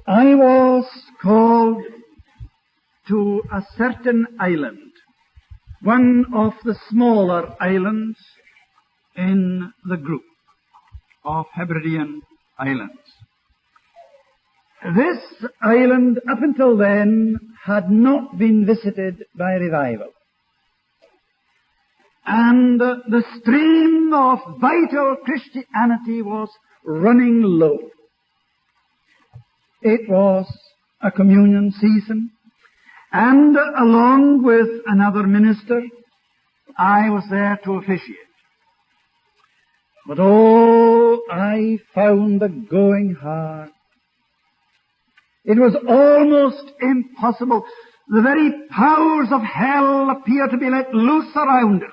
I was called to a certain island, one of the smaller islands in the group of Hebridean islands. This island, up until then, had not been visited by revival. And the stream of vital Christianity was running low. It was a communion season, and along with another minister, I was there to officiate. But oh, I found the going hard. It was almost impossible. The very powers of hell appeared to be let loose around us.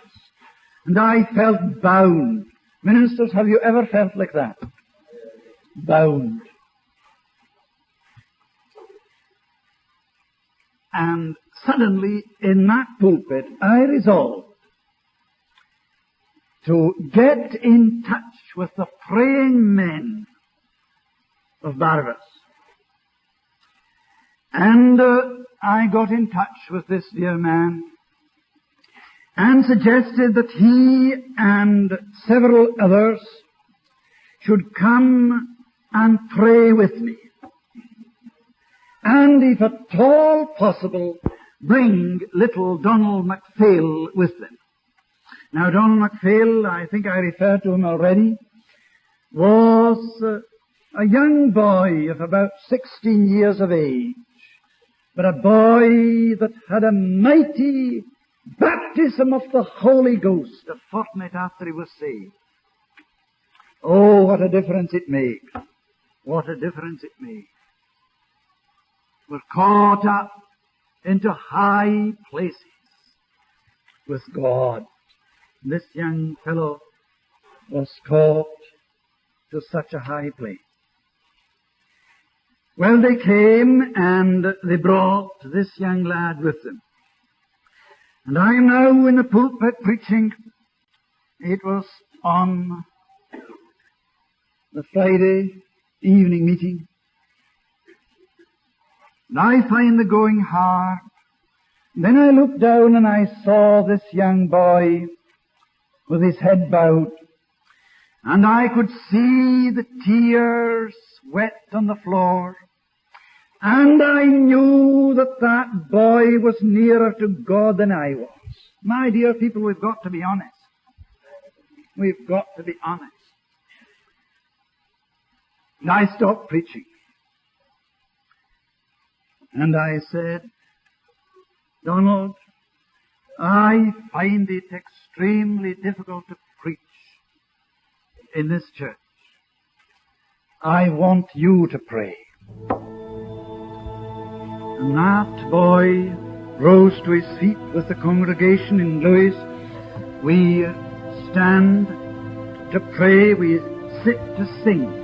And I felt bound. Ministers, have you ever felt like that? Bound. And suddenly, in that pulpit, I resolved to get in touch with the praying men of Barnabas. And I got in touch with this dear man and suggested that he and several others should come and pray with me. And if at all possible, bring little Donald Mcphail with them. Now, Donald Mcphail, I think I referred to him already, was a young boy of about 16 years of age, but a boy that had a mighty baptism of the Holy Ghost a fortnight after he was saved. Oh, what a difference it makes. What a difference it makes. We're caught up into high places with God. This young fellow was caught to such a high place. Well, they came and they brought this young lad with them. And I am now in the pulpit preaching. It was on the Friday evening meeting. And I find the going hard. Then I looked down and I saw this young boy with his head bowed. And I could see the tears wet on the floor. And I knew that that boy was nearer to God than I was. My dear people, we've got to be honest. We've got to be honest. And I stopped preaching. And I said, Donald, I find it extremely difficult to preach in this church. I want you to pray. And that boy rose to his feet with the congregation in Lewis. We stand to pray, we sit to sing.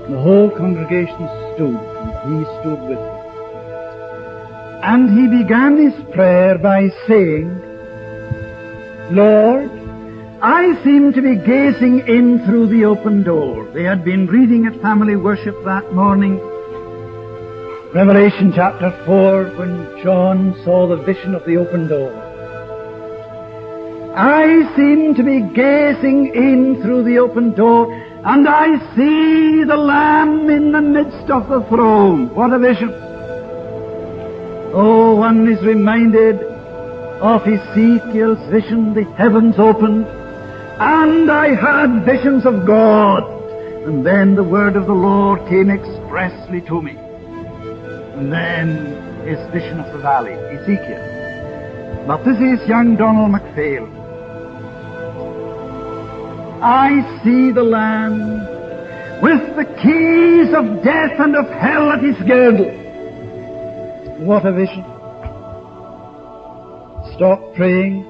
The whole congregation stood, and he stood with them. And he began his prayer by saying, Lord, I seem to be gazing in through the open door. They had been reading at family worship that morning, Revelation chapter 4, when John saw the vision of the open door. I seem to be gazing in through the open door, and I see the Lamb in the midst of the throne. What a vision! Oh, one is reminded of Ezekiel's vision, the heavens opened, and I had visions of God. And then the word of the Lord came expressly to me. And then his vision of the valley, Ezekiel. But this is young Donald Mcphail. I see the Lamb with the keys of death and of hell at his girdle. What a vision. Stopped praying,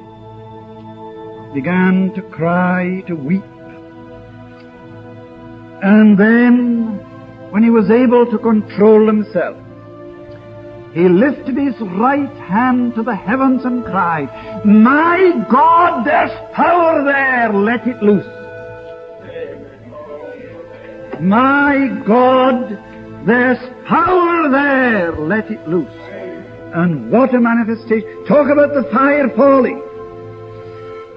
began to cry, to weep. And then, when he was able to control himself, he lifted his right hand to the heavens and cried, My God, there's power there, let it loose. My God, There's power there. Let it loose. And what a manifestation. Talk about the fire falling.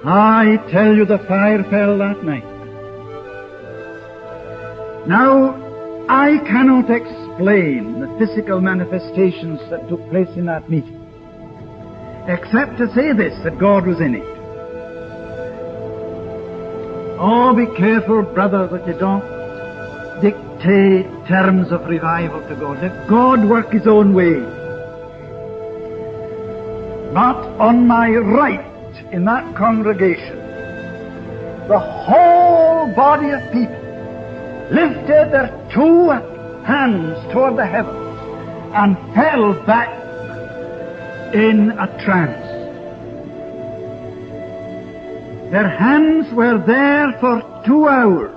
I tell you, the fire fell that night. Now, I cannot explain the physical manifestations that took place in that meeting, except to say this, that God was in it. Oh, be careful, brother, that you don't dictate terms of revival to God. Let God work His own way. But on my right, in that congregation, the whole body of people lifted their two hands toward the heavens and fell back in a trance. Their hands were there for 2 hours.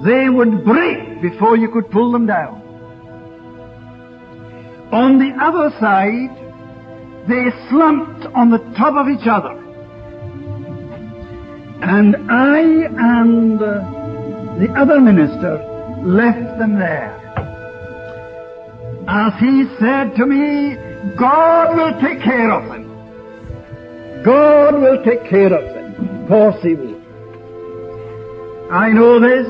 They would break before you could pull them down. On the other side, they slumped on the top of each other. And I and the other minister left them there. As he said to me, God will take care of them. God will take care of them. Of course He will. I know this,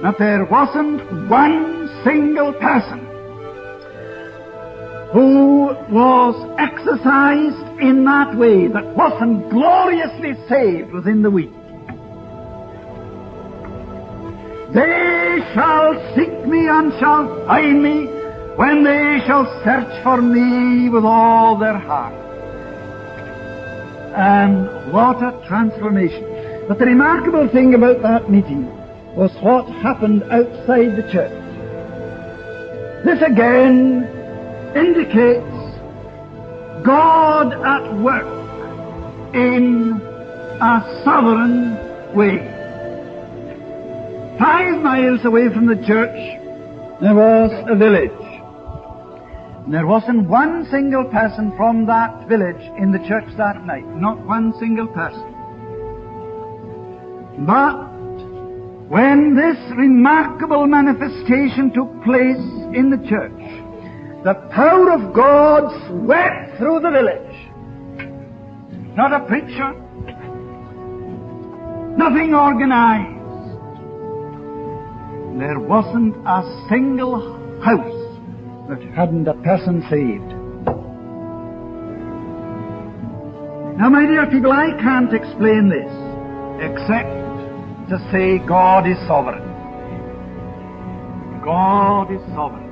that there wasn't one single person who was exercised in that way that wasn't gloriously saved within the week. They shall seek me and shall find me when they shall search for me with all their heart. And what a transformation. But the remarkable thing about that meeting was what happened outside the church. This again indicates God at work in a sovereign way. 5 miles away from the church, there was a village. There wasn't one single person from that village in the church that night. Not one single person. But when this remarkable manifestation took place in the church, the power of God swept through the village. Not a preacher, nothing organized. There wasn't a single house that hadn't a person saved. Now, my dear people, I can't explain this except to say God is sovereign. God is sovereign.